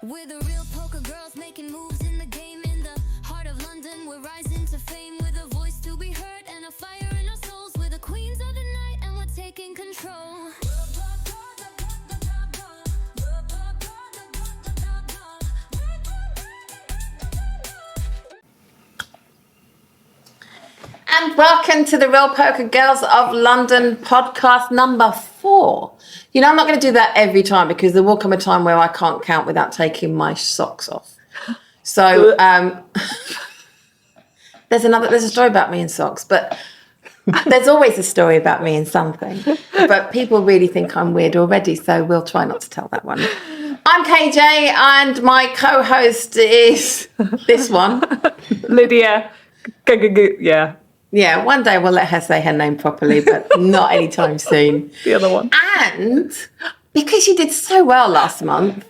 We're the real poker girls making moves in the game. In the heart of London, we're rising to fame with a voice to be heard and a fire in our souls. We're the queens of the night and we're taking control. And welcome to the Real Poker Girls of London podcast number 4. You know, I'm not going to do that every time because there will come a time where I can't count without taking my socks off. So there's a story about me in socks, but there's always a story about me in something. But people really think I'm weird already, so we'll try not to tell that one. I'm KJ, and my co-host is this one, Lydia. Yeah. Yeah, one day we'll let her say her name properly, but not anytime soon. The other one. And because she did so well last month,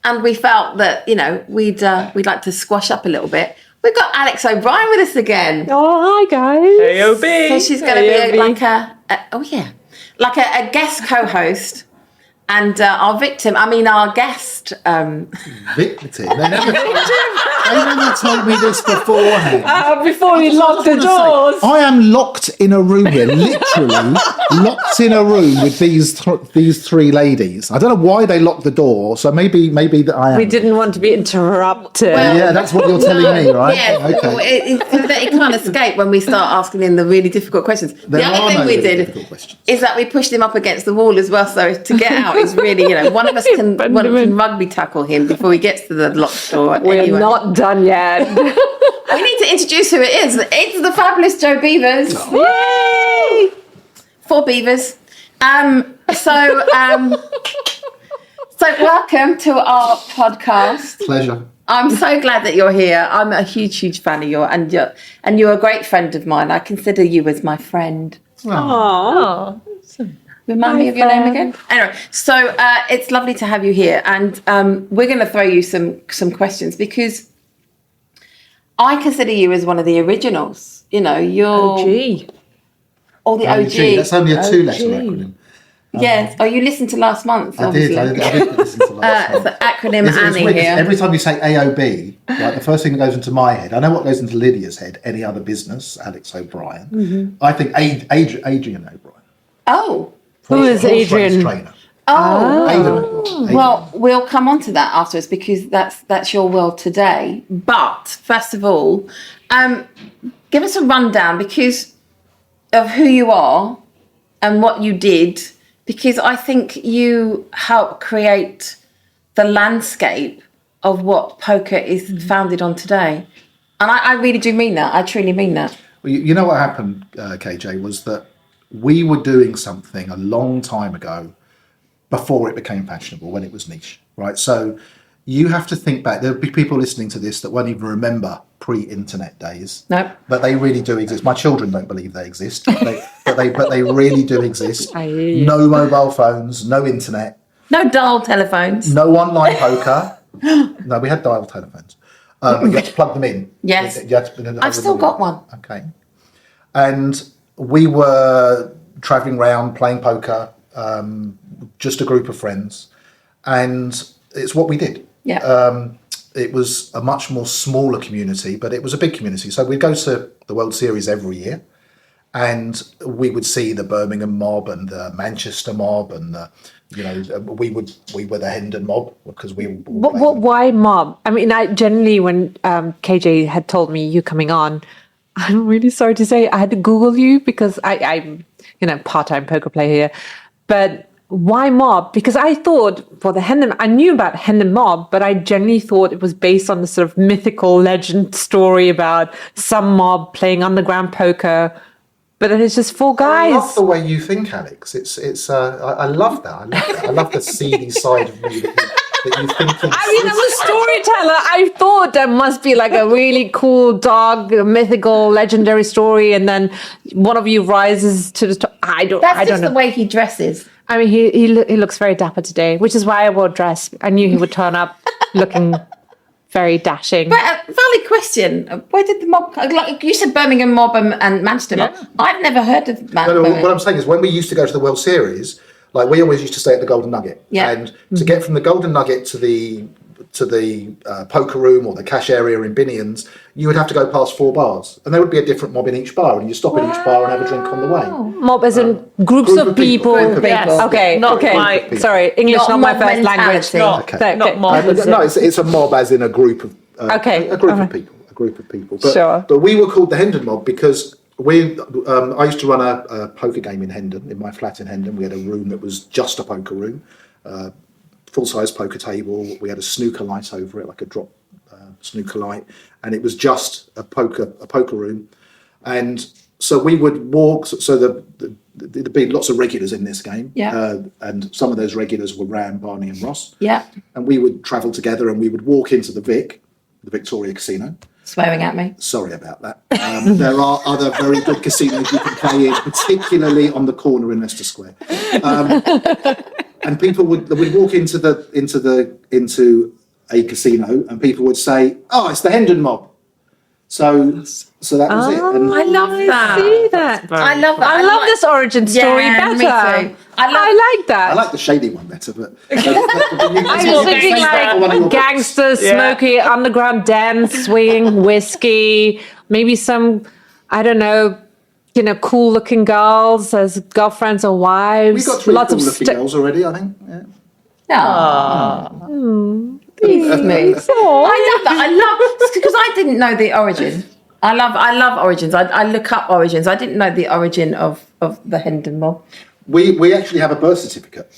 and we felt that, you know, we'd like to squash up a little bit, we've got Alex O'Brien with us again. Oh, hi guys. AOB. So she's going to be like a guest co-host. And our guest. Victim? They never told me this beforehand. Before we locked the doors. I am locked in a room here, literally locked in a room with these three ladies. I don't know why they locked the door, so maybe that I am. We didn't want to be interrupted. Well, yeah, that's what you're telling me, right? Yeah, okay. It can't escape when we start asking him the really difficult questions. The other thing we did is that we pushed him up against the wall as well, so to get out is really, you know, one of us can rugby tackle him before he gets to the locked door. We're not done yet. We need to introduce who it is. It's the fabulous Jo Beevers. Yay! 4 Beevers. So welcome to our podcast. Pleasure. I'm so glad that you're here. I'm a huge fan of yours, and you're a great friend of mine. I consider you as my friend. Aww. Remind me of your name again. Anyway, so it's lovely to have you here, and we're going to throw you some questions because I consider you as one of the originals. You know, you're OG. Or the OG. That's only a 2-letter acronym. Yes. Oh, you listened to last month, I did listen to last month. It's the acronym Annie weird, here. every time you say AOB, like the first thing that goes into my head, I know what goes into Lydia's head, any other business, Alex O'Brien. Mm-hmm. I think Adrian O'Brien. Oh. Who is Adrian? Trainer. Oh. Adrian. Well, we'll come on to that afterwards because that's your world today. But first of all, give us a rundown because of who you are and what you did, because I think you helped create the landscape of what poker is founded on today. And I really do mean that. I truly mean that. Well, you know what happened, KJ, was that we were doing something a long time ago before it became fashionable, when it was niche, right? So you have to think back. There'll be people listening to this that won't even remember pre-internet days. Nope. But they really do exist. My children don't believe they exist, but they really do exist. No mobile phones, no internet. No dial telephones. No online poker. No, we had dial telephones. But you had to plug them in. Yes. I've still got one. Okay. And we were travelling around playing poker, just a group of friends, and it's what we did. Yeah. It was a much more smaller community, but it was a big community. So we'd go to the World Series every year, and we would see the Birmingham mob and the Manchester mob, and we were the Hendon mob because we. Why mob? I mean, I generally, when KJ had told me you coming on, I'm really sorry to say I had to Google you because I'm, part-time poker player here. But why mob? Because I thought for the Hendon, I knew about Hendon mob, but I generally thought it was based on the sort of mythical legend story about some mob playing underground poker. But then it's just 4 guys. I love the way you think, Alex. I love that. I love the seedy side of me that you think. I mean, as a storyteller, I thought there must be like a really cool, dark, mythical, legendary story, and then one of you rises to the top. I don't know. The way he dresses. I mean, he looks very dapper today, which is why I wore a dress. I knew he would turn up looking very dashing. But valid question. Where did the mob? Like you said, Birmingham mob and Manchester mob. I've never heard of No, what I'm saying is when we used to go to the World Series, like we always used to stay at the Golden Nugget. Yeah. And to get from the Golden Nugget to the poker room or the cash area in Binions, you would have to go past 4 bars, and there would be a different mob in each bar, and you stop in each bar and have a drink on the way. Mob as in groups of people. Group of Yes. people. Okay, Not okay. like- Sorry, English Not not my mob first language. mentality. Okay. Not mob. No, it's a mob as in a group of Okay, a group alright. of people, a group of people. But, Sure. but we were called the Hendon Mob because I used to run a poker game in Hendon, in my flat in Hendon. We had a room that was just a poker room, full-size poker table. We had a snooker light over it, like a drop snooker light, and it was just a poker room. And so we would walk. So there'd be lots of regulars in this game, and some of those regulars were Ram, Barney, and Ross. Yeah. And we would travel together, and we would walk into the Victoria Casino. Swearing at me. Sorry about that. There are other very good casinos you can play in, particularly on the corner in Leicester Square. And people would walk into a casino, and people would say, "Oh, it's the Hendon Mob." So that was it. And I love that. See that? I love that. I love this origin story Yeah, me better. too. I like that. I like the shady one better, but I was thinking like gangsters, smoky underground dance, swinging whiskey, maybe some, I don't know, cool looking girls as girlfriends or wives. we got 3 lots cool of looking girls already, I think. Yeah. Smooth. I love that. I love because I didn't know the origin. I love origins. I look up origins. I didn't know the origin of the Hendon Mob. We actually have a birth certificate.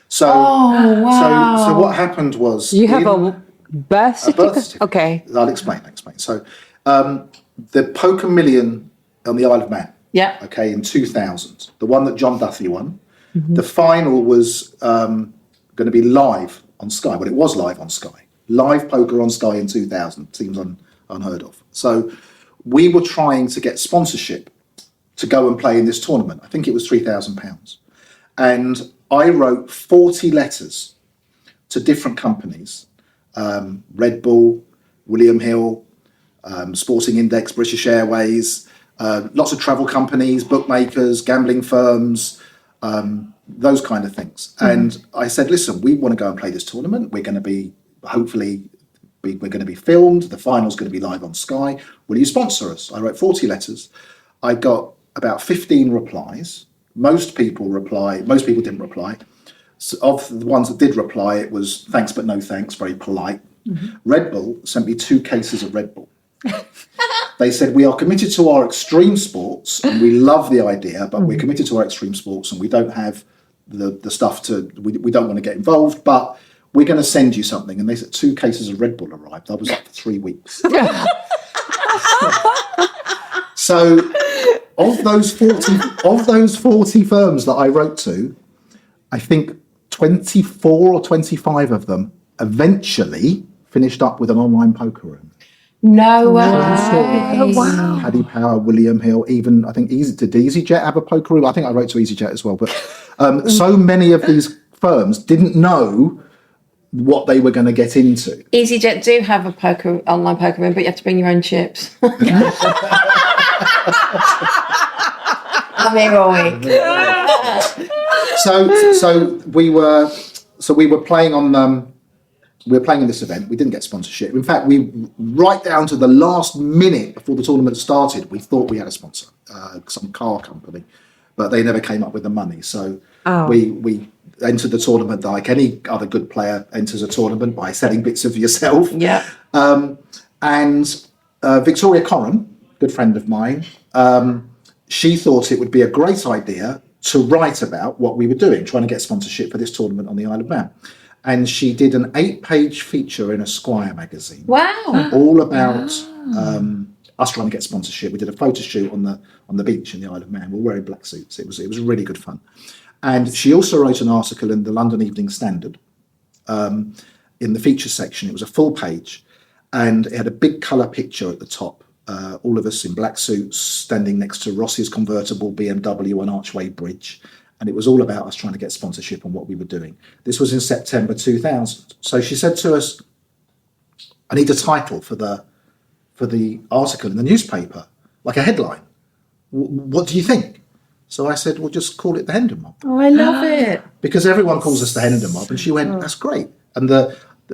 So so what happened was You have a birth certificate? Okay. I'll explain. So the Poker Million on the Isle of Man. Yeah. Okay, in 2000, the one that John Duthie won. The final was going to be live on Sky. Well, it was live on Sky. Live poker on Sky in 2000 seems unheard of. So we were trying to get sponsorship to go and play in this tournament. I think it was £3,000. And I wrote 40 letters to different companies, Red Bull, William Hill, Sporting Index, British Airways, lots of travel companies, bookmakers, gambling firms, those kind of things. And I said, listen, we want to go and play this tournament. We're going to be, we're going to be filmed. The final's going to be live on Sky. Will you sponsor us? I wrote 40 letters. I got about 15 replies. Most people didn't reply. So of the ones that did reply, it was thanks but no thanks, very polite. Red Bull sent me 2 cases of Red Bull. They said, we are committed to our extreme sports and we love the idea, but we're committed to our extreme sports and we don't have the stuff we don't want to get involved, but we're going to send you something. And they said 2 cases of Red Bull arrived. I was up for 3 weeks. So of those 40 firms that I wrote to, I think 24 or 25 of them eventually finished up with an online poker room. No way. Wow. Paddy Power, William Hill, even I think did EasyJet have a poker room? I think I wrote to EasyJet as well. But so many of these firms didn't know what they were going to get into. EasyJet do have a online poker room, but you have to bring your own chips. I'm heroic. So we were playing on. We were playing in this event. We didn't get sponsorship. In fact, we right down to the last minute before the tournament started, we thought we had a sponsor, some car company, but they never came up with the money. So we entered the tournament like any other good player enters a tournament by selling bits of yourself. Yeah. And Victoria Corran, good friend of mine, she thought it would be a great idea to write about what we were doing, trying to get sponsorship for this tournament on the Isle of Man. And she did an 8-page feature in Esquire magazine. Wow. All about us trying to get sponsorship. We did a photo shoot on the beach in the Isle of Man. We were wearing black suits. It was really good fun. And she also wrote an article in the London Evening Standard in the feature section. It was a full page, and it had a big colour picture at the top. All of us in black suits standing next to Ross's convertible BMW on Archway Bridge. And it was all about us trying to get sponsorship on what we were doing. This was in September 2000. So she said to us, I need a title for the article in the newspaper, like a headline. What do you think? So I said, well, just call it the Hendon Mob. Oh, I love it. Because everyone calls us the Hendon Mob. And she went, that's great. And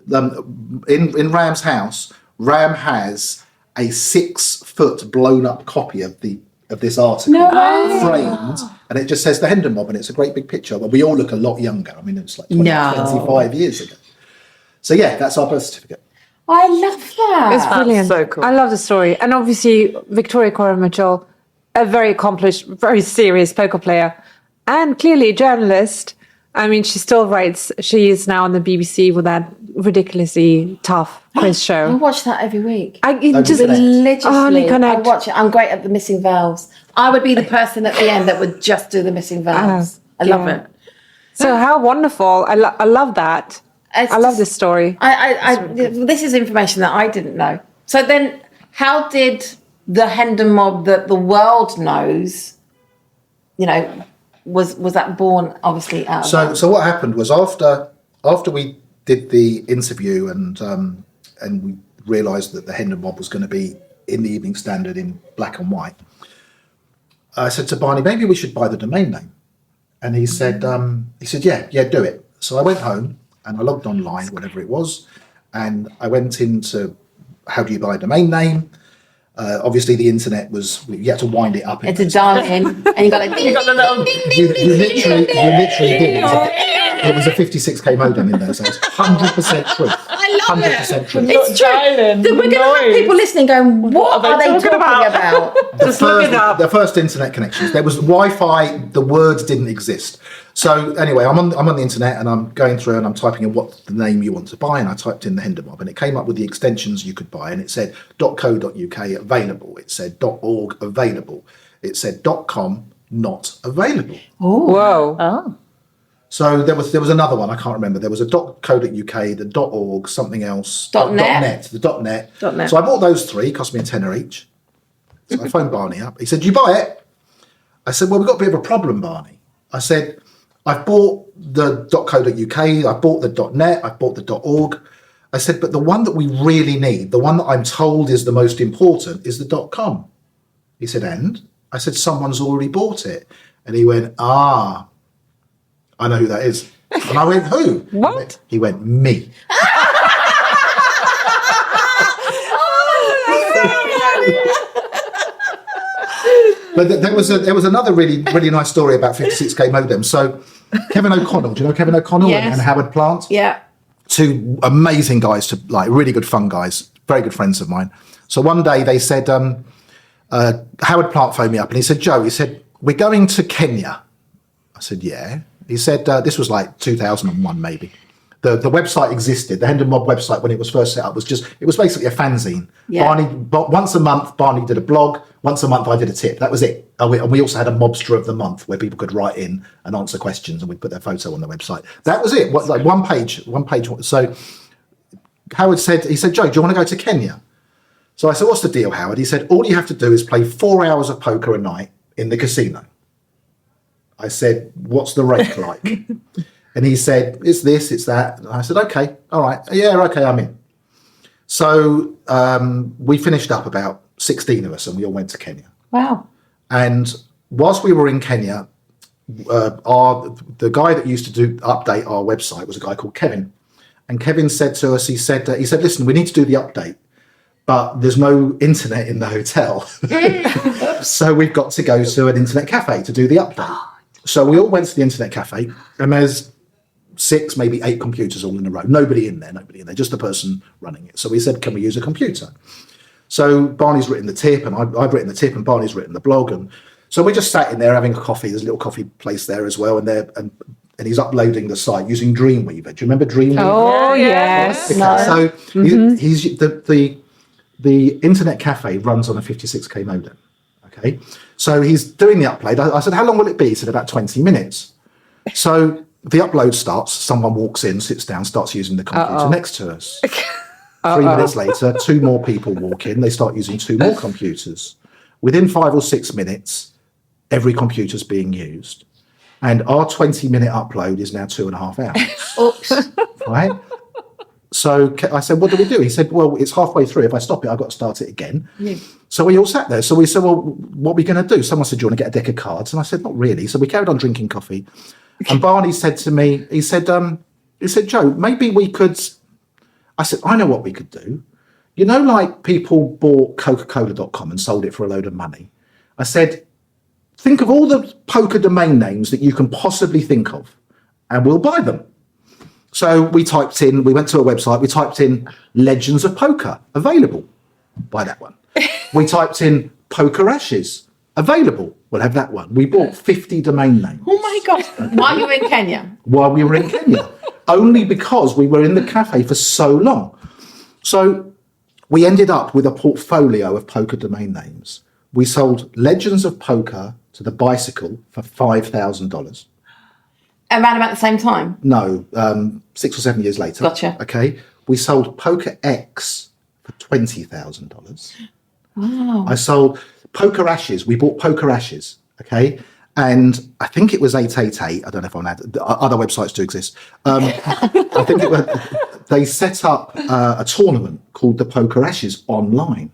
In Ram's house, Ram has a 6-foot blown up copy of this article framed, and it just says the Hendon Mob, and it's a great big picture. But we all look a lot younger. I mean, it's like 25 years ago. So yeah, that's our birth certificate. I love that. It's brilliant. so cool. I love the story. And obviously, Victoria Cora Mitchell, a very accomplished, very serious poker player, and clearly a journalist. I mean, she still writes. She is now on the BBC with that ridiculously tough quiz I show. watch that every week. I just Connect. Religiously. Only Connect. I watch it. I'm great at the missing vowels. I would be the person at the end that would just do the missing vowels. I love yeah. it. So how wonderful! I love that. It's I love just- this story. This is information that I didn't know. So then, how did the Hendon Mob that the world knows, was that born obviously out of that? So what happened was after we did the interview and we realised that the Hendon Mob was going to be in the Evening Standard in black and white, I said to Barney, maybe we should buy the domain name. And he said, yeah, do it. So I went home and I logged online, whatever it was, and I went into how do you buy a domain name. Obviously, the internet you had to wind it up. It's a dial in, and you got a ding, got the little- You literally did. It was a 56k modem in there, so it's 100% true. I love 100% true. It's true. dialing, We're going to have noise. people listening going, what are they talking talking about? Just look it up. The first internet connections. There was Wi-Fi. The words didn't exist. So anyway, I'm on the internet and I'm going through and I'm typing in what the name you want to buy, and I typed in the Hendon Mob and it came up with the extensions you could buy, and it said .co.uk available. It said .org available. It said .com not available. Whoa! Oh. So there was another one I can't remember. There was a .co.uk, the .org, something else, .net. the .net. .net. So I bought those three. Cost me a tenner each. So I phoned Barney up. He said, "Do you buy it?" I said, "Well, we've got a bit of a problem, Barney." I said, "I've bought the .co.uk, I've bought the .net, I've bought the .org." I said, "But the one that we really need, the one that I'm told is the most important, is the .com." He said, "And?" I said, "Someone's already bought it." And he went, "Ah, I know who that is." And I went, "Who?" What? He went, "Me." But there was another really nice story about 56k modem. So Kevin O'Connell, do you know Kevin O'Connell Yes. and Howard Plant? Yeah. Two amazing guys, really good fun guys, very good friends of mine. So one day they said, Howard Plant phoned me up and he said, "Joe," he said, "we're going to Kenya." I said, "Yeah." He said, this was like 2001 maybe. The website existed. The Hendon Mob website, when it was first set up, was basically a fanzine. Yeah. But once a month, Barney did a blog. Once a month, I did a tip. That was it. And we also had a Mobster of the Month where people could write in and answer questions, and we'd put their photo on the website. That was it. Like one page. So Howard said, "Joe, do you want to go to Kenya?" So I said, "What's the deal, Howard?" He said, "All you have to do is play 4 hours of poker a night in the casino." I said, "What's the rate like?" And he said, "It's this, it's that." And I said, "Okay, all right. Yeah, okay, I'm in." So we finished up about 16 of us and we all went to Kenya. Wow. And whilst we were in Kenya, the guy that used to update our website was a guy called Kevin. And Kevin said to us, he said, "Listen, we need to do the update, but there's no internet in the hotel. So we've got to go to an internet cafe to do the update." So we all went to the internet cafe, and there's 6, maybe 8 computers all in a row. Nobody in there, just the person running it. So we said, "Can we use a computer?" So Barney's written the tip, and I've written the tip, and Barney's written the blog. And so we just sat in there having a coffee. There's a little coffee place there as well. And he's uploading the site using Dreamweaver. Do you remember Dreamweaver? Oh yes. Okay, No. so he's the internet cafe runs on a 56k modem. Okay, so he's doing the upload. I said, "How long will it be?" He said, "About 20 minutes." So the upload starts. Someone walks in, sits down, starts using the computer next to us. 3 minutes later, 2 more people walk in. They start using 2 more computers. Within 5 or 6 minutes, every computer's being used. And our 20-minute upload is now 2.5 hours. Oops. Right? So I said, "What do we do?" He said, "Well, it's halfway through. If I stop it, I've got to start it again." Yeah. So we all sat there. So we said, "Well, what are we going to do?" Someone said, "Do you want to get a deck of cards?" And I said, "Not really." So we carried on drinking coffee. And Barney said to me, he said, "Joe, maybe we could I said, I know what we could do. You know, like people bought Coca-Cola.com and sold it for a load of money. I said, think of all the poker domain names that you can possibly think of, and we'll buy them. So we went to a website, we typed in Legends of Poker, available, buy that one. We typed in Poker Ashes, available, we'll have that one. We bought 50 domain names. Oh my God. While you were in Kenya? While we were in Kenya, only because we were in the cafe for so long. So we ended up with a portfolio of poker domain names. We sold Legends of Poker to the Bicycle for $5,000. Around about the same time? No, 6 or 7 years later. Gotcha. Okay. We sold Poker X for $20,000. Wow. I sold Poker Ashes. We bought Poker Ashes. Okay. And I think it was 888. I don't know if I'm allowed. Other websites do exist. I think they set up a tournament called the Poker Ashes online.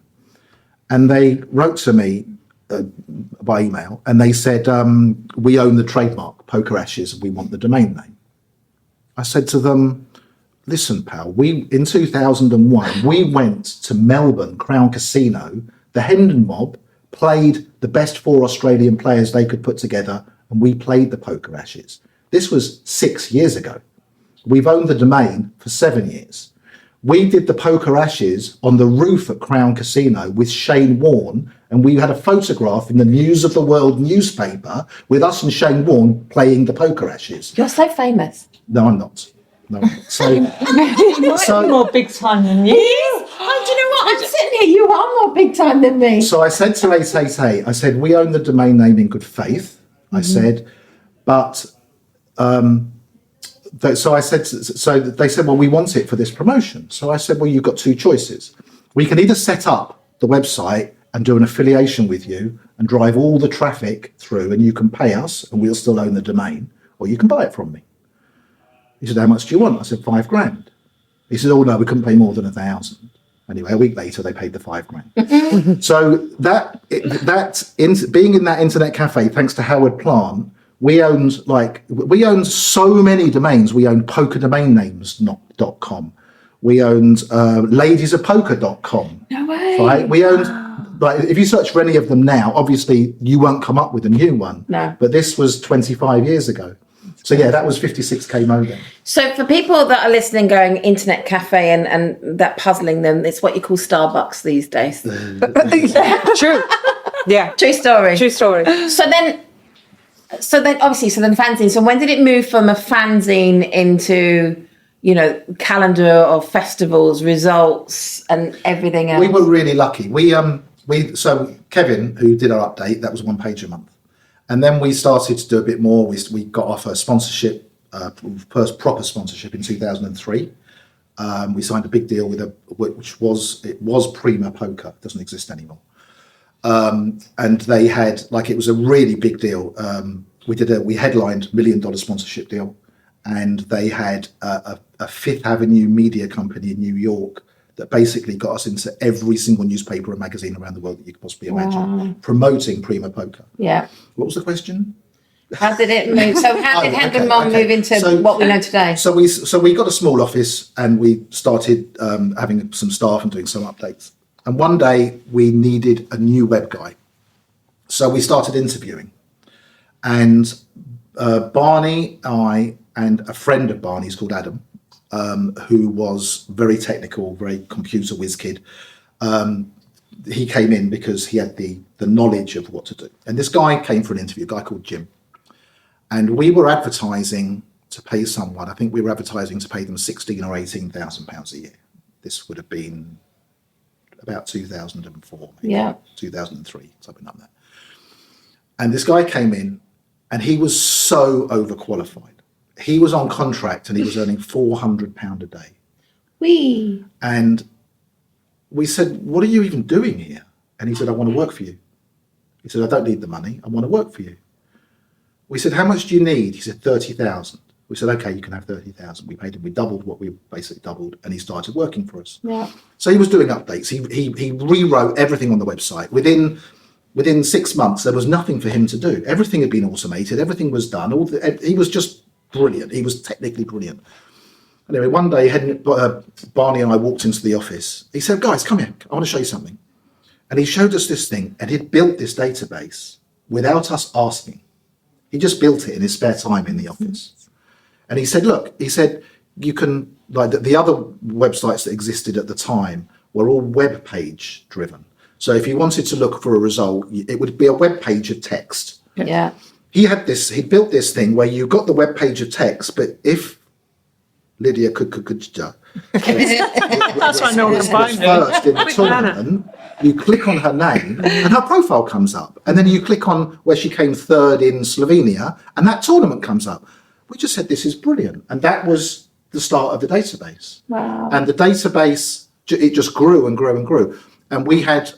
And they wrote to me by email and they said, we own the trademark Poker Ashes. We want the domain name. I said to them, listen, pal, in 2001, we went to Melbourne Crown Casino, the Hendon Mob, played the best 4 Australian players they could put together, and we played the Poker Ashes. This was 6 years ago. We've owned the domain for 7 years. We did the Poker Ashes on the roof at Crown Casino with Shane Warne, and we had a photograph in the News of the World newspaper with us and Shane Warne playing the Poker Ashes. You're so famous. No, I'm not. No, I'm not. So, More big time than you. Oh, do you know what? I'm sitting here. You are more big time than me. so I said to 888, I said, we own the domain name in good faith. I said, but so I said, so they said, well, we want it for this promotion. So I said, well, you've got 2 choices. We can either set up the website and do an affiliation with you and drive all the traffic through and you can pay us and we'll still own the domain, or you can buy it from me. He said, how much do you want? I said, $5,000. He said, oh no, we couldn't pay more than 1,000. Anyway, a week later, they paid the $5,000. So being in that internet cafe, thanks to Howard Plant, we owned so many domains. We owned pokerdomainnames.com. We owned ladiesofpoker.com. No way. Right? We owned, like, if you search for any of them now, obviously you won't come up with a new one. No. But this was 25 years ago. So yeah, that was 56k modem. So for people that are listening going internet cafe and that puzzling them, it's what you call Starbucks these days. True. Yeah. True story. True story. So then fanzine. So when did it move from a fanzine into, calendar of festivals, results and everything else? We were really lucky. So Kevin, who did our update, that was 1 page a month. And then we started to do a bit more. We got off a sponsorship, first proper sponsorship in 2003. We signed a big deal with it was Prima Poker. It doesn't exist anymore. And they had, it was a really big deal. We headlined $1 million sponsorship deal, and they had a Fifth Avenue media company in New York that basically got us into every single newspaper and magazine around the world that you could possibly imagine, promoting Prima Poker. Yeah. What was the question? How did it move? So how did Hendon Mob move into what we know today? So we got a small office and we started having some staff and doing some updates. And one day we needed a new web guy. So we started interviewing. And Barney, I, and a friend of Barney's called Adam, who was very technical, very computer whiz kid. He came in because he had the knowledge of what to do. And this guy came for an interview, a guy called Jim. And we were advertising to pay someone, I think we were advertising to pay them £16,000 or £18,000 a year. This would have been about 2004, maybe 2003, something like that. And this guy came in and he was so overqualified. He was on contract and he was earning £400 a day. Wee. And we said, what are you even doing here? And he said, I want to work for you. He said, I don't need the money. I want to work for you. We said, how much do you need? He said, 30,000. We said, okay, you can have 30,000. We paid him. We doubled what we basically doubled, and he started working for us. Yeah. So he was doing updates. He rewrote everything on the website. Within 6 months, there was nothing for him to do. Everything had been automated. Everything was done. He was just brilliant. He was technically brilliant. Anyway, one day, Barney and I walked into the office. He said, guys, come here. I want to show you something. And he showed us this thing, and he'd built this database without us asking. He just built it in his spare time in the office. And he said, look, you can, like the other websites that existed at the time were all web page driven. So if you wanted to look for a result, it would be a web page of text. Yeah. He built this thing where you got the web page of text, but if Lydia That's why no one can find me. first in the tournament, you click on her name and her profile comes up. And then you click on where she came third in Slovenia and that tournament comes up. We just said, this is brilliant. And that was the start of the database. Wow. And the database, it just grew and grew and grew. And we had,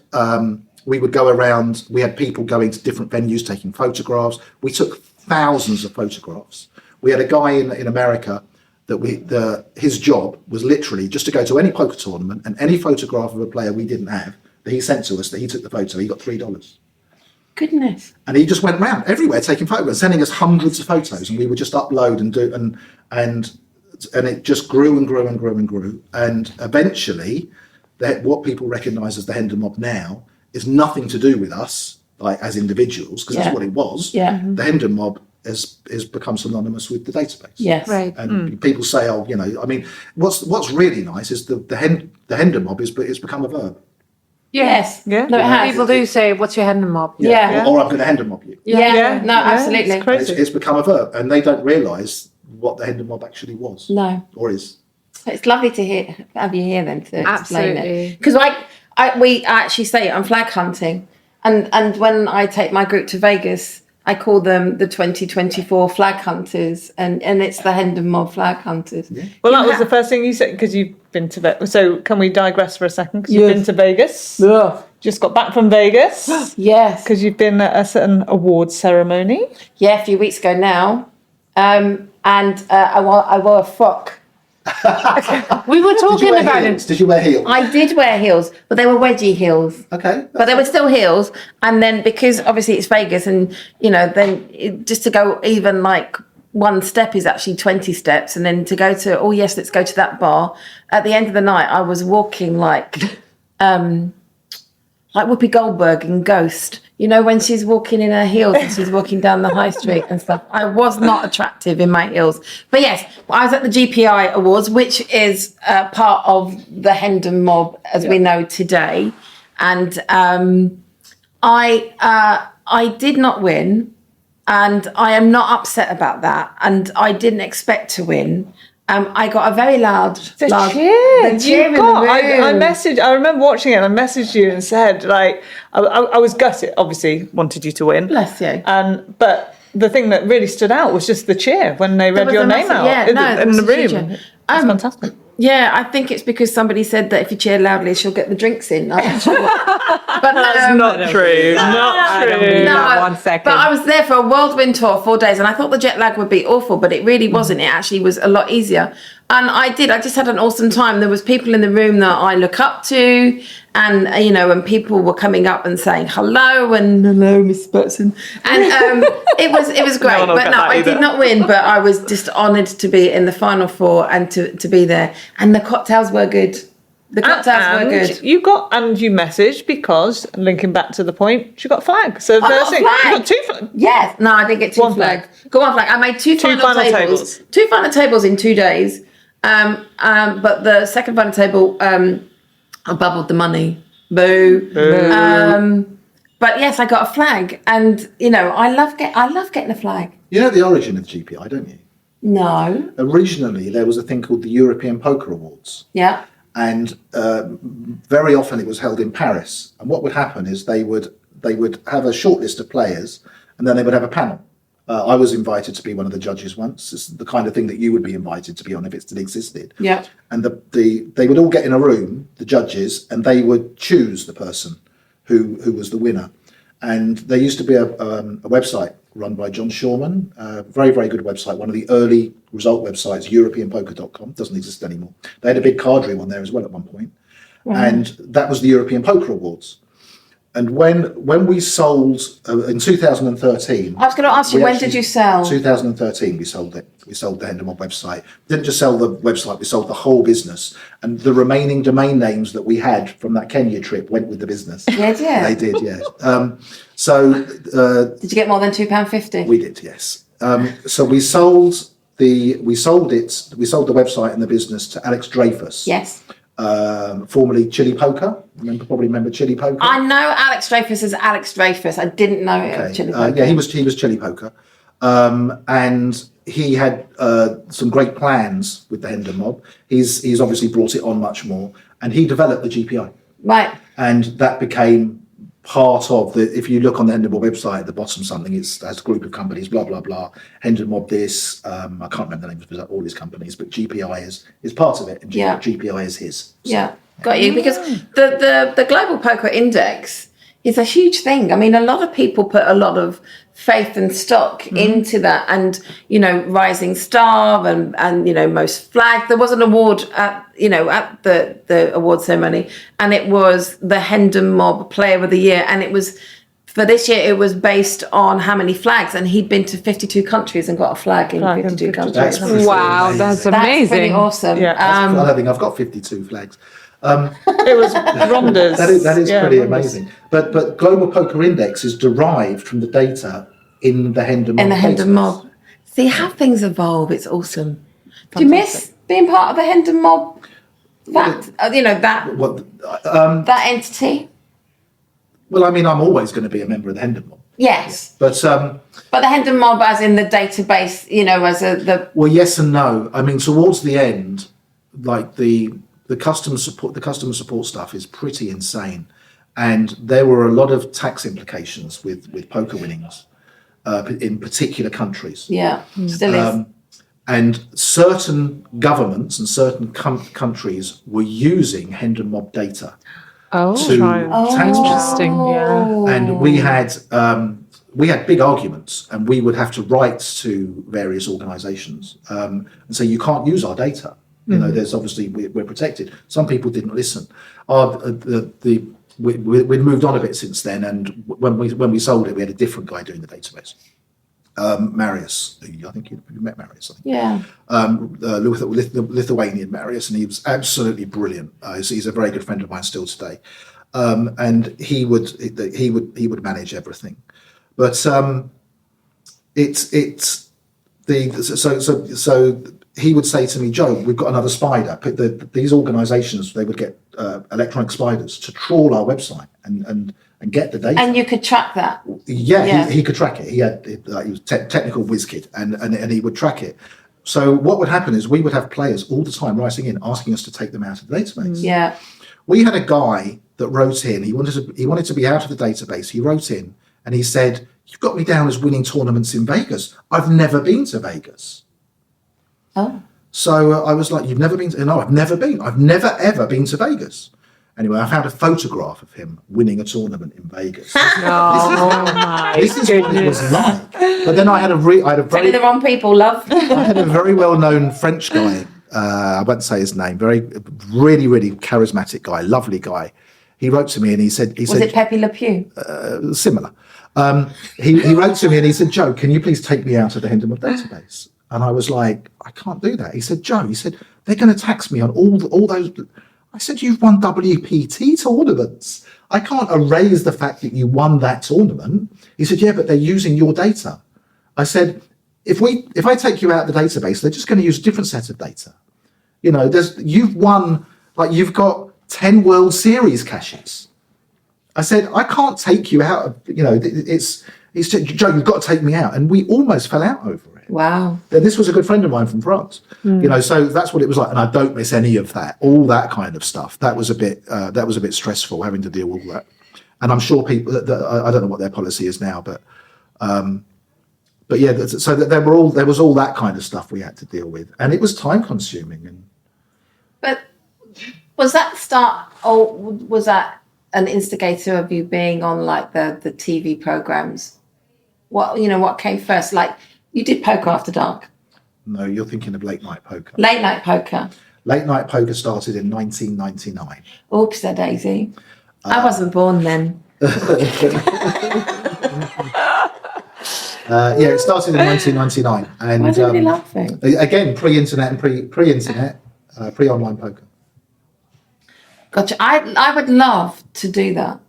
we would go around, we had people going to different venues, taking photographs. We took thousands of photographs. We had a guy in America that his job was literally just to go to any poker tournament and any photograph of a player we didn't have that he sent to us, that he took the photo, he got $3. Goodness. And he just went round everywhere taking photos, sending us hundreds of photos, and we would just upload and do and it just grew and grew and grew and grew. And eventually, what people recognise as the Hendon Mob now is nothing to do with us, like as individuals, because that's what it was. Yeah. The Hendon Mob has become synonymous with the database. Yes. Right. And people say, oh, you know, I mean, what's really nice is the Hendon Mob is become a verb. Yes. Yeah. No, it has. People do say, what's your Hendon Mob? Yeah. Or I'm going to Hendon Mob you. Yeah. No, absolutely. It's crazy. It's become a verb, and they don't realise what the Hendon Mob actually was. No. Or is. It's lovely to have you here then to explain Absolutely. it. Because we actually say I'm flag hunting, and when I take my group to Vegas, I call them the 2024 flag hunters, and it's the Hendon Mob flag hunters. Yeah. Well, that was the first thing you said, because you've been to Vegas. So can we digress for a second? Because you've been to Vegas. Yeah. Just got back from Vegas. Yes. Because you've been at a certain awards ceremony. Yeah, a few weeks ago now, and I wore a frock. We were talking about heels? it. Did you wear heels? I did wear heels, but they were wedgie heels. Okay. But they were still heels. And then because obviously it's Vegas, and just to go even like one step is actually 20 steps, and then to go to, oh yes, let's go to that bar. At the end of the night, I was walking like Whoopi Goldberg in Ghost. You know, when she's walking in her heels and she's walking down the high street and stuff. I was not attractive in my heels. But yes, I was at the GPI Awards, which is part of the Hendon Mob as we know today. And I did not win, and I am not upset about that. And I didn't expect to win. I got a very loud cheer. The cheer in the room. I remember watching it, and I messaged you and said, like, I was gutted, obviously wanted you to win. Bless you. But the thing that really stood out was just the cheer when they read was your a name massive- out it in was the a huge room. cheer. It's fantastic. Yeah, I think it's because somebody said that if you cheer loudly, she'll get the drinks in. I'm not sure what. But That's not true. Not true. No, 1 second. But I was there for a whirlwind tour, 4 days, and I thought the jet lag would be awful, but it really wasn't. It actually was a lot easier. And I just had an awesome time. There was people in the room that I look up to, and and people were coming up and saying hello, Miss Burton. And it was great. one will But get no, that I either. did not win, but I was just honoured to be in the final four and to be there. And the cocktails were good. The cocktails were good. You messaged because, linking back to the point, she got a flag. So the I first got a thing, flag. you got 2 flags. Yes. No, I didn't get 2 One flags. flag. Got 1 flag. I made two final final tables. tables. 2 final tables in 2 days. But the second final table, I bubbled the money. Boo. But yes, I got a flag, and I love getting a flag. You know the origin of the GPI, don't you? No. Originally, there was a thing called the European Poker Awards. Yeah. And very often it was held in Paris. And what would happen is they would have a short list of players, and then they would have a panel. I was invited to be one of the judges once. It's the kind of thing that you would be invited to be on if it still existed. Yeah. And they would all get in a room, the judges, and they would choose the person who was the winner. And there used to be a website run by John Shawman, a very, very good website, one of the early result websites, europeanpoker.com, doesn't exist anymore. They had a big card room on there as well at one point. Right. And that was the European Poker Awards. And when we sold in 2013, I was going to ask you, we when actually- did you sell? 2013, we sold it. We sold the Hendon Mob website. Didn't just sell the website, we sold the whole business. And the remaining domain names that we had from that Kenya trip went with the business. Yeah, yeah. They did, yeah. Did you get more than £2.50? We did, yes. So we sold the website and the business to Alex Dreyfus. Yes. Formerly Chili Poker. Probably remember Chili Poker. I know Alex Dreyfus as Alex Dreyfus. I didn't know it was Chili Poker. Yeah, he was Chili Poker, and he had some great plans with the Hendon Mob. He's obviously brought it on much more, and he developed the GPI, Right. and that became part of the. If you look on the Hendon Mob website at the bottom, something has a group of companies, blah blah blah. Hendon Mob this. I can't remember the names of all his companies, but GPI is part of it, and Yeah. GPI is his. So, Yeah, got you. Because the Global Poker Index is a huge thing. I mean, a lot of people put a lot of faith and stock into that, and Rising Star and most flagged. There was an award at the award ceremony, and it was the Hendon Mob Player of the Year, and it was. For this year, it was based on how many flags, and he'd been to 52 countries and got a flag in 52 countries. That's pretty Wow, amazing. that's That's amazing. pretty awesome. Yeah. I don't think I've got 52 flags. It was Rhonda's. That is Yeah, pretty Rhonda's. amazing. But Global Poker Index is derived from the data in the Hendon Mob. In the Hendon database. Mob. See how things evolve. It's awesome. Do you miss being part of the Hendon Mob? That that entity. Well, I mean, I'm always going to be a member of the Hendon Mob. Yes, But but the Hendon Mob, as in the database, as well, yes and no. I mean, towards the end, like the customer support stuff is pretty insane, and there were a lot of tax implications with poker winnings in particular countries. yeah, still is. And certain governments and certain countries were using Hendon Mob data Oh, to tax interesting. Yeah. and we had big arguments, and we would have to write to various organisations and say you can't use our data. There's obviously we're protected. Some people didn't listen. We'd moved on a bit since then, and when we sold it, we had a different guy doing the database, Marius. I think you met Marius. I think. Yeah, Lithuanian Marius, and he was absolutely brilliant. He's a very good friend of mine still today, and he would manage everything. But so he would say to me, Joe, we've got another spider. These organisations, they would get electronic spiders to trawl our website and get the data. and you could track that. Yeah. He could track it. He was technical whiz kid, and he would track it. So what would happen is we would have players all the time writing in, asking us to take them out of the database. Yeah, We had a guy that wrote in. He wanted to be out of the database. He wrote in and he said, "You've got me down as winning tournaments in Vegas. I've never been to Vegas." oh, So I was like, "You've never been to?" No, I've never been. I've never ever been to Vegas. Anyway, I found a photograph of him winning a tournament in Vegas. Oh my This is what it was like. But then I had a telling very the wrong people, love. I had a very well-known French guy. I won't say his name. Really charismatic guy, lovely guy. He wrote to me and he said, Was it Pepe Le Pew? similar. He wrote to me and he said, "Joe, can you please take me out of the Hendon Mob database?" And I was like, "I can't do that." He said, "Joe," he said, "they're going to tax me on all those." I said, "You've won WPT tournaments. I can't erase the fact that you won that tournament." He said, "Yeah, but they're using your data." I said, if I take you out of the database, they're just going to use a different set of data. You've won, like you've got 10 World Series caches. I said, I can't take you out of, he said, "Joe, you've got to take me out." And we almost fell out over it. Wow. This was a good friend of mine from France, so that's what it was like. And I don't miss any of that, all that kind of stuff. That was a bit stressful having to deal with all that. And I'm sure people, I don't know what their policy is now, but yeah, so that there was all that kind of stuff we had to deal with, and it was time consuming. And But was that the start, or was that an instigator of you being on like the TV programs? What came first? Like you did Poker After Dark, no, you're thinking of late night poker. late night poker. Late night poker started in 1999. Oops, a daisy. I wasn't born then. Yeah, it started in 1999, and Why is everybody laughing? again, pre-internet and pre-internet, pre-online poker. Gotcha. I would love to do that.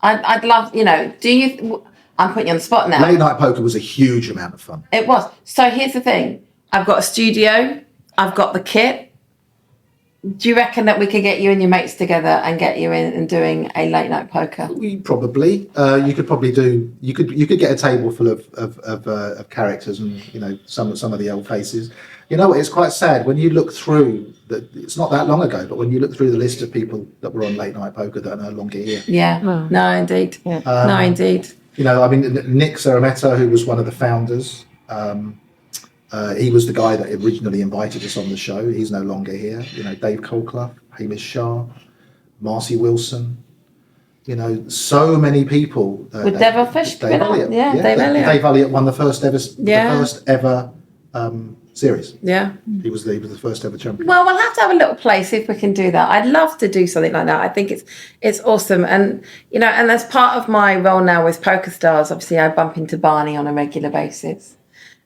I'd love, do you, I'm putting you on the spot now. Late night poker was a huge amount of fun. It was. So here's the thing. I've got a studio. I've got the kit. Do you reckon that we could get you and your mates together and get you in and doing a late night poker? We probably, you could probably do. You could get a table full of characters and some of the old faces. You know what? It's quite sad when you look through it's not that long ago, but when you look through the list of people that were on late night poker that are no longer here. Yeah. No, indeed. Yeah. No, indeed. I mean, Nick Cerameta, who was one of the founders. He was the guy that originally invited us on the show. He's no longer here. Dave Colclough, Hamish Shah, Marcy Wilson. So many people. With Devilfish, Dave Elliott. Yeah, Dave Elliott. Dave Elliott won the first ever series. Yeah. He was the first ever champion. Well, we'll have to have a little play, see if we can do that. I'd love to do something like that. I think it's awesome. And, and as part of my role now with Poker Stars, obviously I bump into Barney on a regular basis.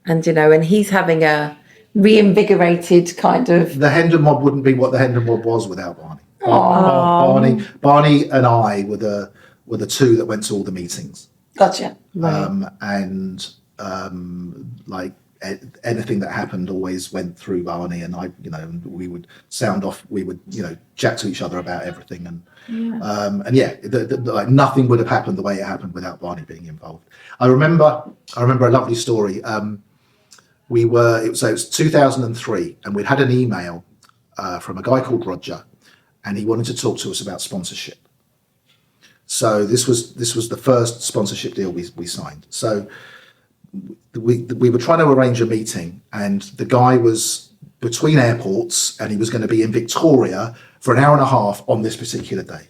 And, and he's having a reinvigorated kind of... The Hendon Mob wouldn't be what the Hendon Mob was without Barney. Barney and I were the two that went to all the meetings. Gotcha. Anything that happened always went through Barney, and we would sound off. We would, chat to each other about everything, nothing would have happened the way it happened without Barney being involved. I remember a lovely story. It was 2003, and we'd had an email from a guy called Roger, and he wanted to talk to us about sponsorship. So this was the first sponsorship deal we signed. So we were trying to arrange a meeting, and the guy was between airports, and he was going to be in Victoria for an hour and a half on this particular day.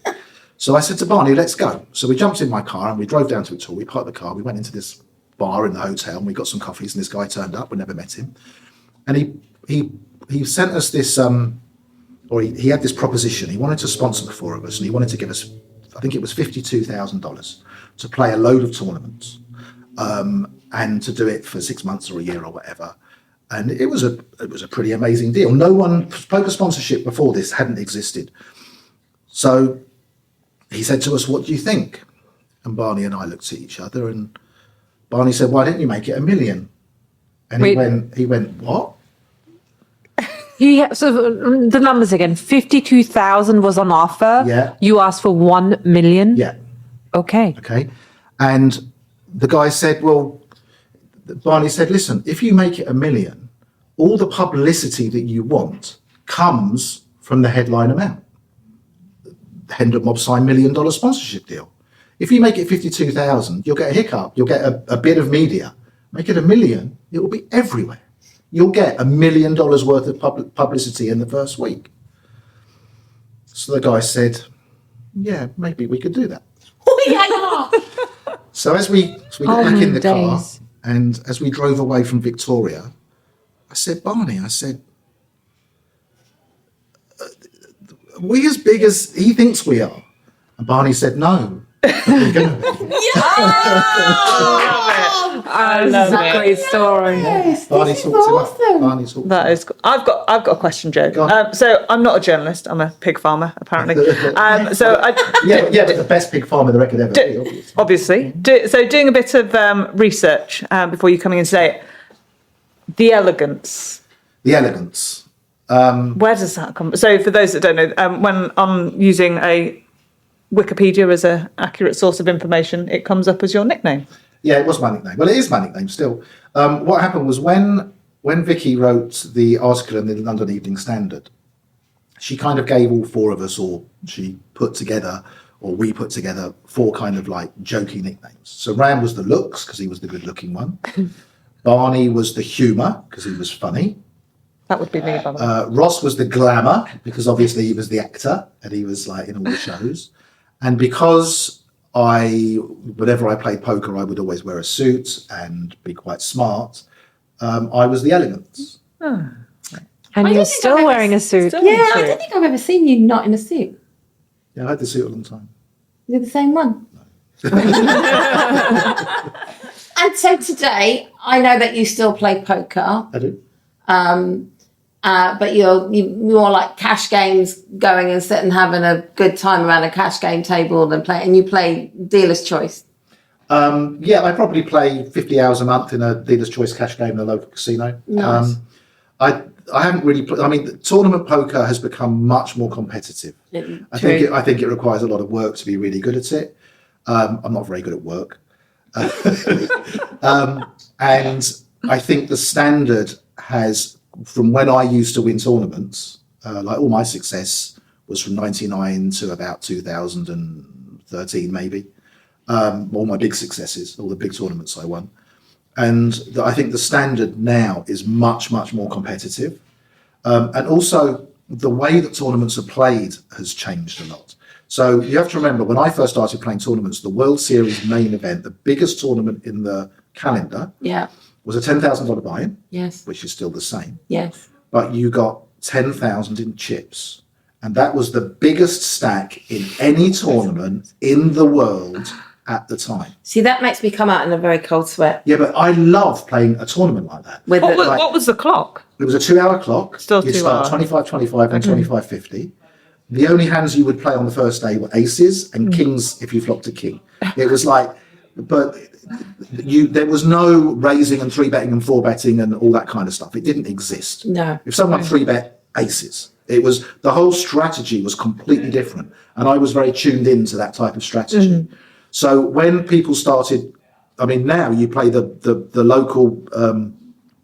So I said to Barney, let's go. So we jumped in my car and we drove down to Victoria. We parked the car. We went into this bar in the hotel and we got some coffees, and this guy turned up. We never met him. And he sent us this, he had this proposition. He wanted to sponsor the four of us, and he wanted to give us, I think it was $52,000 to play a load of tournaments. And to do it for 6 months or a year or whatever. And it was a pretty amazing deal. Poker sponsorship before this hadn't existed. So he said to us, what do you think? And Barney and I looked at each other, and Barney said, why didn't you make it $1 million? And he went, what? So the numbers again, 52,000 was on offer. Yeah. You asked for 1 million. Yeah. Okay. And the guy said, Barney said, listen, if you make it $1 million, all the publicity that you want comes from the headline amount. The Hendon Mob signed $1 million sponsorship deal. If you make it 52,000, you'll get a hiccup. You'll get a bit of media. Make it $1 million, it will be everywhere. You'll get $1 million worth of publicity in the first week. So the guy said, yeah, maybe we could do that. So as we got back in the car, and as we drove away from Victoria, I said, Barney, are we as big as he thinks we are? And Barney said, no. We're gonna be. That's a great story. Yes, Barney this is talked to awesome. Barney talked That is. I've got a question, Joe. Go on. So I'm not a journalist. I'm a pig farmer, apparently. but the best pig farmer the record ever. Obviously. Doing a bit of research before you coming in today. The elegance. The elegance. Where does that come? So for those that don't know, when I'm using a Wikipedia as an accurate source of information, it comes up as your nickname. Yeah, it was my nickname. Well, it is my nickname still. What happened was when Vicky wrote the article in the London Evening Standard, she kind of gave all four of us, or we put together 4 kind of like jokey nicknames. So Ram was the looks, because he was the good looking one. Barney was the humour, because he was funny. That would be me, by the way. Ross was the glamour, because obviously he was the actor and he was like in all the shows. And because whenever I played poker, I would always wear a suit and be quite smart, I was the elegance. And don't you're think still I've wearing a suit. Yeah, I don't think I've ever seen you not in a suit. Yeah, I had the suit a long time. Is it the same one? And so today, I know that you still play poker, I do. but you're more like cash games, going and sitting having a good time around a cash game table and play. And you play dealer's choice. Yeah, I probably play 50 hours a month in a dealer's choice cash game in a local casino. Nice. I haven't really. I mean, tournament poker has become much more competitive. I think it requires a lot of work to be really good at it. I'm not very good at work, and I think the standard has, from when I used to win tournaments, like all my success was from '99 to about 2013, maybe. All my big successes, all the big tournaments I won. And I think the standard now is much, much more competitive. And also the way that tournaments are played has changed a lot. So you have to remember, when I first started playing tournaments, the World Series main event, the biggest tournament in the calendar, was a $10,000 buy-in, which is still the same. But you got 10,000 in chips. And that was the biggest stack in any tournament in the world at the time. See, that makes me come out in a very cold sweat. Yeah, but I love playing a tournament like that. What was the clock? It was a 2-hour clock. Still You'd 2 start hours. 25-25 and 25-50. The only hands you would play on the first day were aces and kings if you flopped a king. It was like, but there was no raising and 3-betting and 4-betting and all that kind of stuff. It didn't exist. No. If someone 3-bet aces, it was, the whole strategy was completely different. And I was very tuned into that type of strategy. So when people started, I mean, now you play the local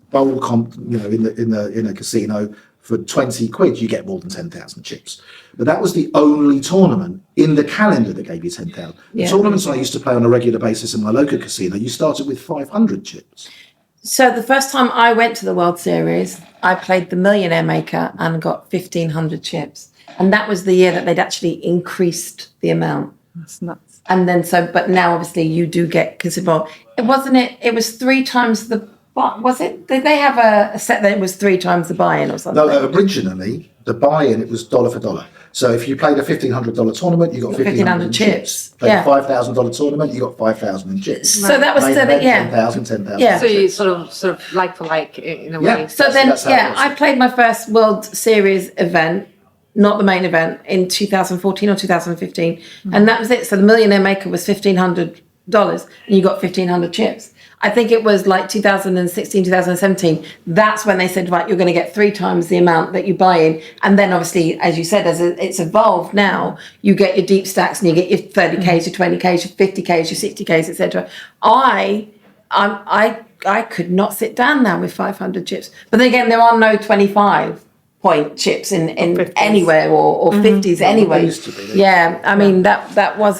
bowl comp, you know, in a casino for 20 quid, you get more than 10,000 chips. But that was the only tournament in the calendar that gave you 10,000. The tournaments I used to play on a regular basis in my local casino, you started with 500 chips. So the first time I went to the World Series, I played the Millionaire Maker and got 1,500 chips. And that was the year that they'd actually increased the amount. That's nuts. And then but now obviously you do get considerable. It was 3 times the, was it? Did they have a set that it was 3 times the buy-in or something? No, originally, the buy-in, it was dollar for dollar. So if you played a $1,500 tournament, you got 1,500 chips. Played a $5,000 tournament, you got 5,000 in chips. So that was still, 10,000. Yeah. So you sort of like for like in a way. Yeah. So That's then, how it was. I played my first World Series event, not the main event, in 2014 or 2015. And that was it. So the Millionaire Maker was $1,500 and you got 1,500 chips. I think it was like 2016, 2017. That's when they said, right, you're going to get 3 times the amount that you buy in. And then obviously, as you said, it's evolved now, you get your deep stacks and you get your 30Ks, your 20Ks, your 50Ks, your 60Ks, etc. I could not sit down now with 500 chips. But then again, there are no 25-point chips in anywhere or 50s anyway. They used to be, I mean, that was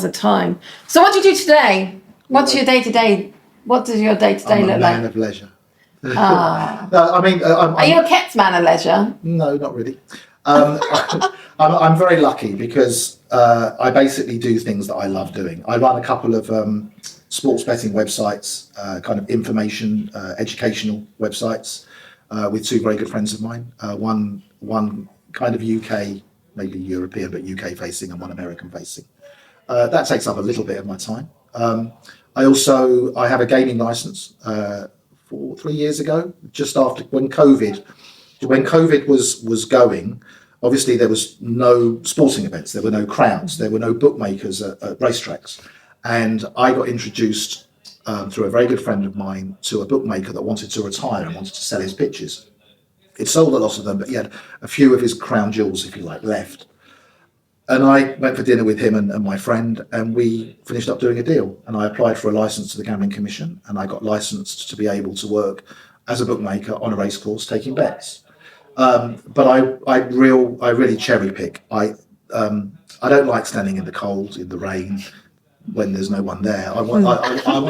a time. So what do you do today? What's your day-to-day? What does your day-to-day I'm a look man like? of leisure. No, I mean, Are you a kept man of leisure? no, not really. I'm very lucky because I basically do things that I love doing. I run a couple of sports betting websites, kind of information, educational websites, with 2 very good friends of mine. One kind of UK, maybe European, but UK facing, and one American facing. That takes up a little bit of my time. I have a gaming license 3 years ago, just after when COVID was going. Obviously, there was no sporting events, there were no crowds, there were no bookmakers at racetracks, and I got introduced through a very good friend of mine to a bookmaker that wanted to retire and wanted to sell his pitches. It sold a lot of them, but he had a few of his crown jewels, if you like, left. And I went for dinner with him and my friend, and we finished up doing a deal. And I applied for a license to the Gambling Commission, and I got licensed to be able to work as a bookmaker on a racecourse taking bets. But I really cherry pick. I don't like standing in the cold, in the rain, when there's no one there. I want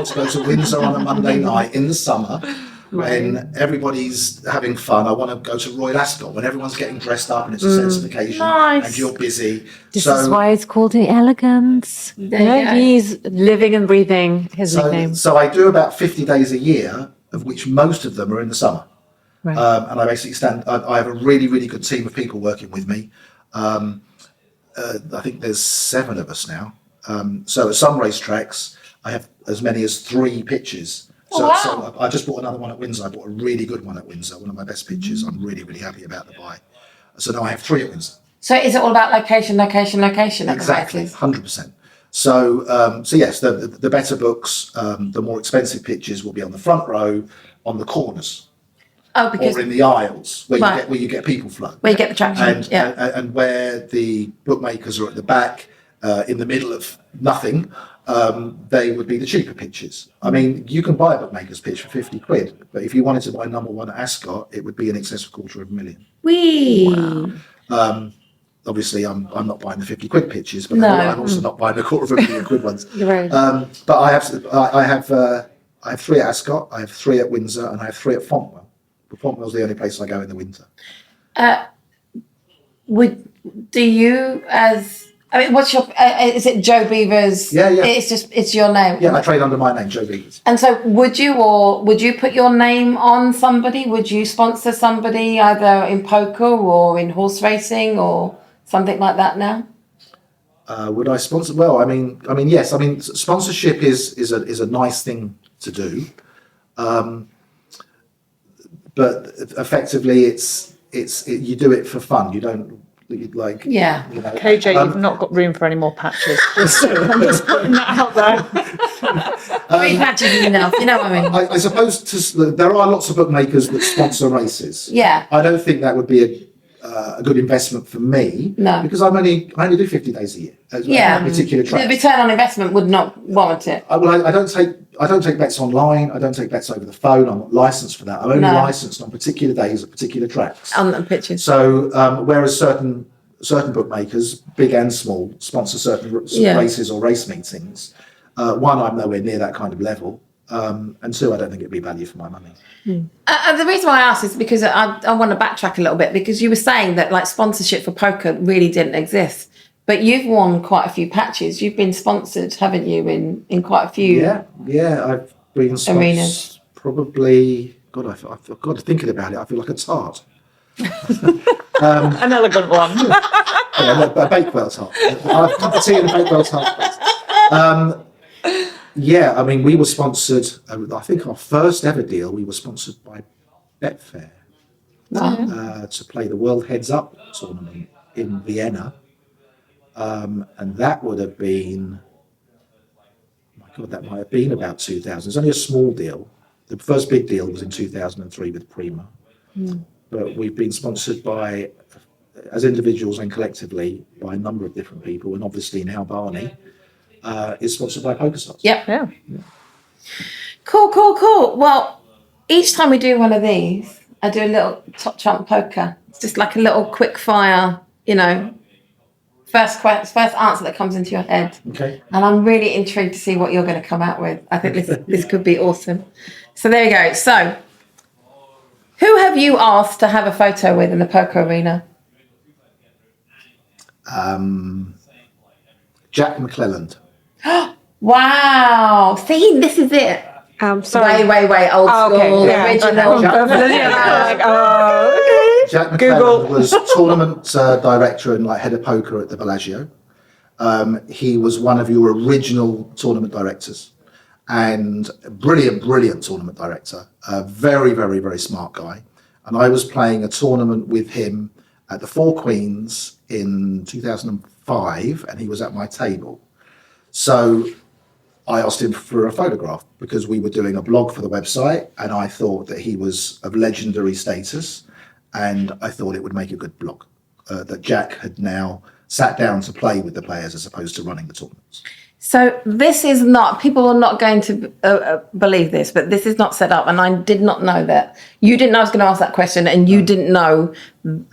to go to Windsor on a Monday night in the summer, when everybody's having fun. I want to go to Royal Ascot when everyone's getting dressed up and it's a sense of occasion and you're busy. This is why it's called the elegance. He's living and breathing his nickname. So I do about 50 days a year, of which most of them are in the summer. Right. And I basically I have a really, really good team of people working with me. I think there's 7 of us now. So at some racetracks, I have as many as 3 pitches. So, wow. so I just bought another one at Windsor. I bought a really good one at Windsor, one of my best pitches. I'm really, really happy about the buy. So now I have 3 at Windsor. So is it all about location at Exactly, the races? 100%. So, so yes, the better books, the more expensive pitches will be on the front row, on the corners, Oh, because or in the aisles where Right. you get people flow, where you get the traction. and yeah. and where the bookmakers are at the back, in the middle of nothing. They would be the cheaper pitches. I mean, you can buy a bookmaker's pitch for 50 quid, but if you wanted to buy number 1 at Ascot, it would be in excess of $250,000. Wee. Obviously, I'm not buying the 50 quid pitches, but No. I'm also not buying the $250,000 ones. Right. But I have 3 at Ascot, I have 3 at Windsor, and I have 3 at Fontwell. But Fontwell's the only place I go in the winter. What's your? Is it Joe Beevers? Yeah. It's your name. Yeah, I trade under my name, Joe Beevers. And so, would you put your name on somebody? Would you sponsor somebody either in poker or in horse racing or something like that now? Would I sponsor? Well, I mean, yes. I mean, sponsorship is a nice thing to do, but effectively, you do it for fun. You don't like. Yeah. You know, KJ, you've not got room for any more patches. So I'm just putting that out there. 3 patches is enough. You know what I mean? I suppose there are lots of bookmakers that sponsor races. Yeah. I don't think that would be a good investment for me. No. Because I only do 50 days a year. As Yeah. a particular track. The return on investment would not warrant it. I don't take bets online. I don't take bets over the phone. I'm not licensed for that. I'm only No. licensed on particular days at particular tracks. On the pitches. So whereas certain bookmakers, big and small, sponsor certain Yeah. races or race meetings. One, I'm nowhere near that kind of level, and 2, I don't think it'd be value for my money. The reason why I asked is because I want to backtrack a little bit, because you were saying that like sponsorship for poker really didn't exist, but you've won quite a few patches. You've been sponsored, haven't you, in quite a few? Yeah, I've been sponsored Arenas. probably. God, I've got to thinking about it. I feel like a tart. An elegant one. Yeah, a Bakewell tart. I've a cup of tea and a Bakewell tart, please. Yeah, I mean, we were sponsored. I think our first ever deal, we were sponsored by Betfair to play the World Heads Up tournament in Vienna, and that would have been. Oh my God, that might have been about 2000. It's only a small deal. The first big deal was in 2003 with Prima, but we've been sponsored by, as individuals and collectively, by a number of different people, and obviously now Barney is sponsored by PokerStars. Yep. Yeah. Cool. Well, each time we do one of these, I do a little top trump poker. It's just like a little quick fire, first answer that comes into your head. Okay. And I'm really intrigued to see what you're going to come out with. I think this could be awesome. So there you go. So, who have you asked to have a photo with in the poker arena? Jack McClelland. Wow. See, this is it. Sorry. Way old school, okay, yeah. original. Jack McClelland Google. was tournament director and head of poker at the Bellagio. He was one of your original tournament directors, and brilliant tournament director. Very, very, very smart guy. And I was playing a tournament with him at the Four Queens in 2005, and he was at my table. So I asked him for a photograph because we were doing a blog for the website, and I thought that he was of legendary status, and I thought it would make a good blog. That Jack had now sat down to play with the players as opposed to running the tournaments. So this is not, people are not going to believe this, but this is not set up. And I did not know that. You didn't know I was going to ask that question, and you didn't know,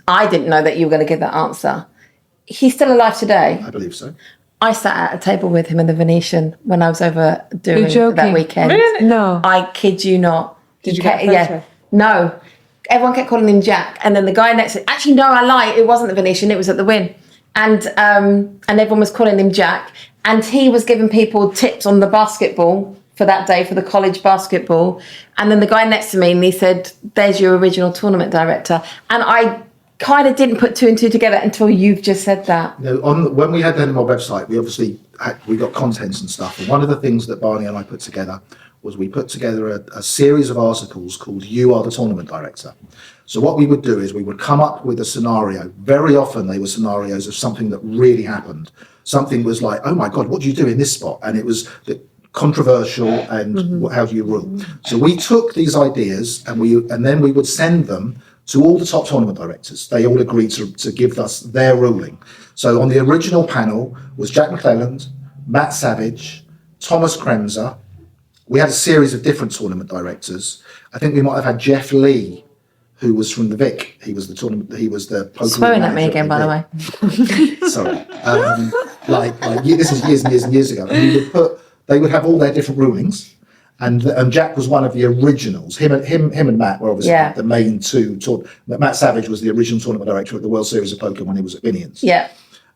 I didn't know that you were going to give that answer. He's still alive today. I believe so. I sat at a table with him in the Venetian when I was over doing that weekend. Really? No. I kid you not. Did you get a photo? Yeah. No. Everyone kept calling him Jack. And then the guy next to, actually, no, I lie. It wasn't the Venetian. It was at the Wynn. And everyone was calling him Jack. And he was giving people tips on the basketball for that day, for the college basketball. And then the guy next to me, and he said, there's your original tournament director. And I kind of didn't put two and two together until you've just said that. When we had the Animal website, we obviously we got contents and stuff. And one of the things that Barney and I put together was we put together a series of articles called "You Are the Tournament Director." So what we would do is we would come up with a scenario. Very often they were scenarios of something that really happened. Something was like, "Oh my God, what do you do in this spot?" And it was controversial and how do you rule? So we took these ideas and then we would send them to all the top tournament directors. They all agreed to give us their ruling. So on the original panel was Jack McClelland, Matt Savage, Thomas Kremser. We had a series of different tournament directors. I think we might have had Jeff Lee, who was from the Vic. He was the poker. Swearing at me again, by the way. Sorry. This is years and years and years ago. And they would have all their different rulings. And Jack was one of the originals. Him and Matt were obviously the main two. Matt Savage was the original tournament director at the World Series of Poker when he was at Binions. Yeah.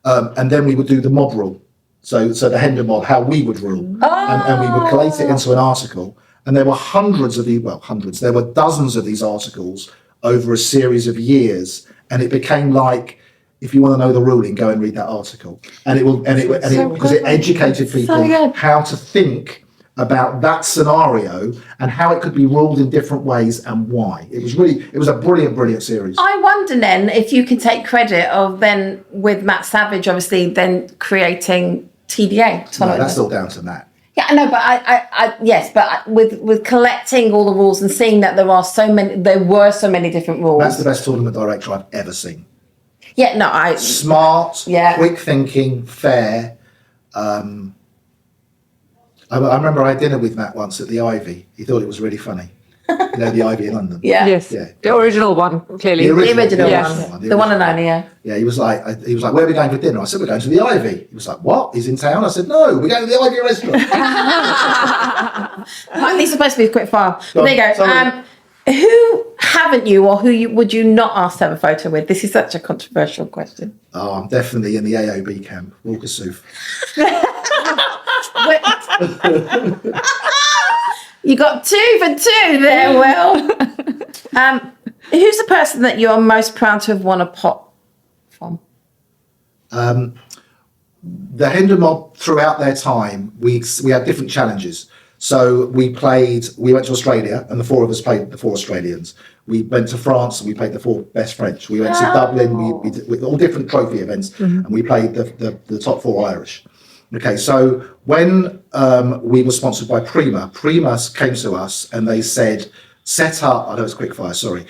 And then we would do the mob rule. So the Hender mob, how we would rule. And we would collate it into an article. And there were there were dozens of these articles over a series of years. And it became like, if you want to know the ruling, go and read that article. Because it educated people how to think about that scenario and how it could be ruled in different ways and why. It was a brilliant series. I wonder then if you can take credit of then with Matt Savage, obviously then creating TDA. No, that's all down to Matt. Yeah, I know, but but with collecting all the rules and seeing that there were so many different rules. That's the best tournament director I've ever seen. Yeah, no, smart, quick thinking, fair. I remember I had dinner with Matt once at the Ivy. He thought it was really funny. You know, the Ivy in London. Yeah. Yes. Yeah. The original one, clearly. The original yes. one. The one and only, yeah. Yeah, he was like, where are we going for dinner? I said, we're going to the Ivy. He was like, what? He's in town? I said, no, we're going to the Ivy restaurant. These are supposed to be a quick file. There you go. Who haven't you or would you not ask to have a photo with? This is such a controversial question. Oh, I'm definitely in the AOB camp. Walker Soof. You got 2 for 2 there, Will. Who's the person that you're most proud to have won a pot from? The Hender mob, throughout their time, we had different challenges. So we went to Australia, and the 4 of us played the 4 Australians. We went to France, and we played the 4 best French. We went to Dublin, we did with all different trophy events, and we played the top 4 Irish. Okay, so when we were sponsored by Prima came to us and they said, set up, I know it's quickfire, sorry.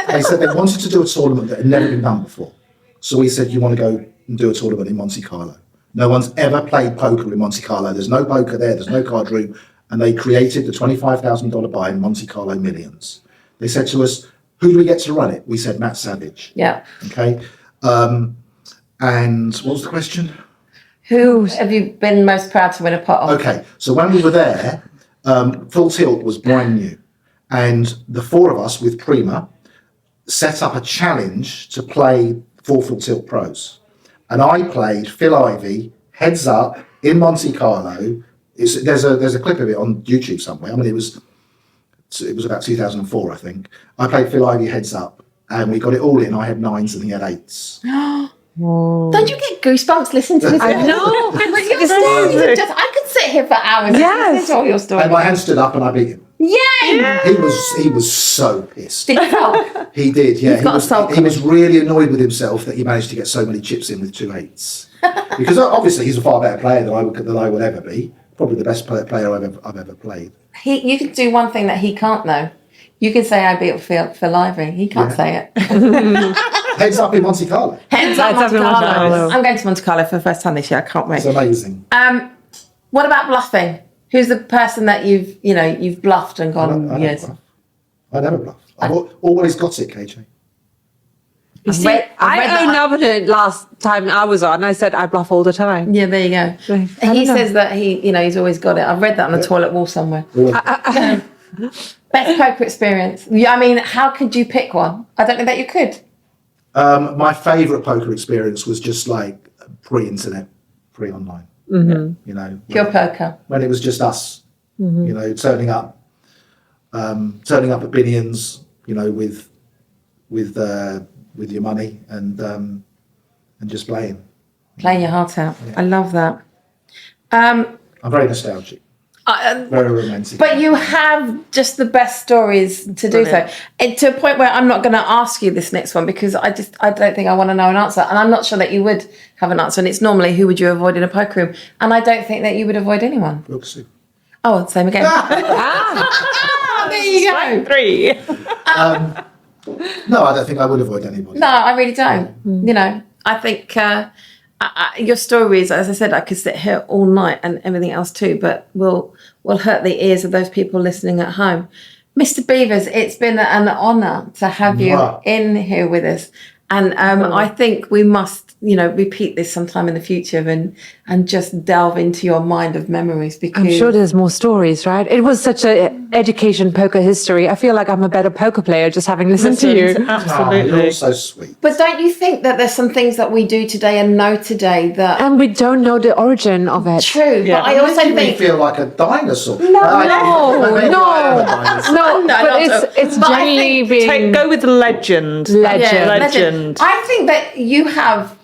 They said they wanted to do a tournament that had never been done before. So we said, you want to go and do a tournament in Monte Carlo? No one's ever played poker in Monte Carlo. There's no poker there, there's no card room. And they created the $25,000 buy in Monte Carlo Millions. They said to us, who do we get to run it? We said, Matt Savage. Yeah. Okay. And what was the question? Who have you been most proud to win a pot of? Okay, so when we were there, Full Tilt was brand new. And the 4 of us with Prima set up a challenge to play 4 Full Tilt pros. And I played Phil Ivey, heads up, in Monte Carlo. There's a clip of it on YouTube somewhere. I mean, it was about 2004, I think. I played Phil Ivey heads up, and we got it all in. I had 9s and he had 8s. Whoa. Don't you get goosebumps listening to this? I know. I could sit here for hours. Yes. All your story. And my hand stood up and I beat him. Yeah. He was so pissed. Did he sulk? He did, yeah. He was really annoyed with himself that he managed to get so many chips in with 2 8s. Because obviously he's a far better player than I would ever be. Probably the best player I've ever played. You can do one thing that he can't though. You can say I beat Phil Ivey. He can't say it. Heads up in Monte Carlo. Heads up Monte Carlo. I'm going to Monte Carlo for the first time this year. I can't wait. It's amazing. What about bluffing? Who's the person that you've bluffed and gone? Yes. I never bluff. I've always got it, KJ. You see, I owned up to it last time I was on. I said I bluff all the time. Yeah, there you go. He says that he's always got it. I've read that on the toilet wall somewhere. Best poker experience. I mean, how could you pick one? I don't know that you could. My favourite poker experience was just like pre-internet, pre-online. Mm-hmm. You know, pure poker. When it was just us. You know, turning up at Binions. You know, with with your money and just playing. Playing your heart out. I love that. I'm very nostalgic, very romantic. But you have just the best stories to do so. To a point where I'm not going to ask you this next one because I don't think I want to know an answer. And I'm not sure that you would have an answer. And it's normally who would you avoid in a poker room? And I don't think that you would avoid anyone. We'll see. Oh, same again. There you go. 3. No, I don't think I would avoid anybody. No, I really don't. You know, I think your stories, as I said, I could sit here all night and everything else too, but will hurt the ears of those people listening at home. Mr. Beevers, it's been an honour to have you in here with us. And I think we must, repeat this sometime in the future and just delve into your mind of memories because I'm sure there's more stories, right? It was such a education poker history. I feel like I'm a better poker player just having listened to you. Absolutely. You're so sweet. But don't you think that there's some things that we do today and know today that And we don't know the origin of it. true? Yeah. But I also Making me think feel like a dinosaur. No, Maybe I am a dinosaur. No, No, but not it's but I genuinely think being Go with legend. legend. Legend. I think that you have,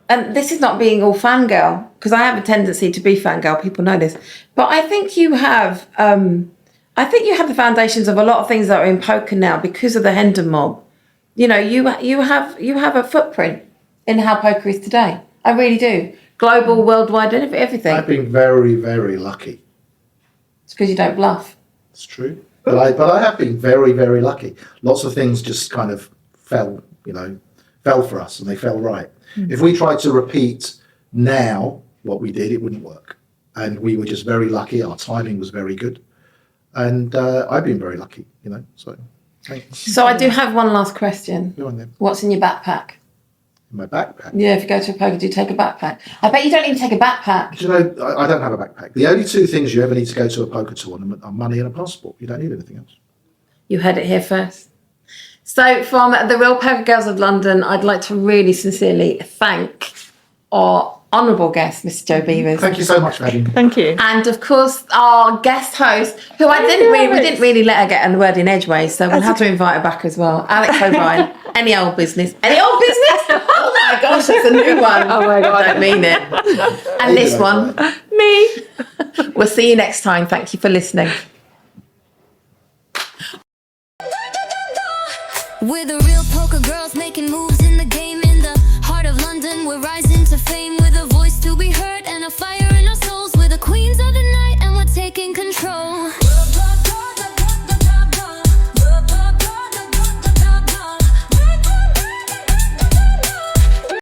and this is not being all fangirl, because I have a tendency to be fangirl, people know this, but I think you have, the foundations of a lot of things that are in poker now because of the Hendon mob. You have a footprint in how poker is today. I really do. Global, worldwide, everything. I've been very, very lucky. It's because you don't bluff. It's true. But I have been very, very lucky. Lots of things just kind of fell for us and they fell right. If we tried to repeat now what we did, it wouldn't work. And we were just very lucky. Our timing was very good. And I've been very lucky, so thanks. So I do have one last question. Go on then. What's in your backpack? In my backpack. Yeah, if you go to a poker, do you take a backpack? I bet you don't even take a backpack. Do you know, I don't have a backpack. The only two things you ever need to go to a poker tournament are money and a passport. You don't need anything else. You heard it here first. So from the Real Poker Girls of London, I'd like to really sincerely thank our honourable guest, Mr. Joe Beevers. Thank you so much for having me. Thank you. And of course, our guest host, who we didn't really let her get a word in edgeways, so we'll have to invite her back as well. Alex O'Brien. Any old business. Any old business? Oh my gosh, that's a new one. Oh my God. I don't mean it. And this one, me. We'll see you next time. Thank you for listening. We're the real poker girls making moves in the game. In the heart of London, we're rising to fame with a voice to be heard and a fire in our souls. We're the queens of the night and we're taking control.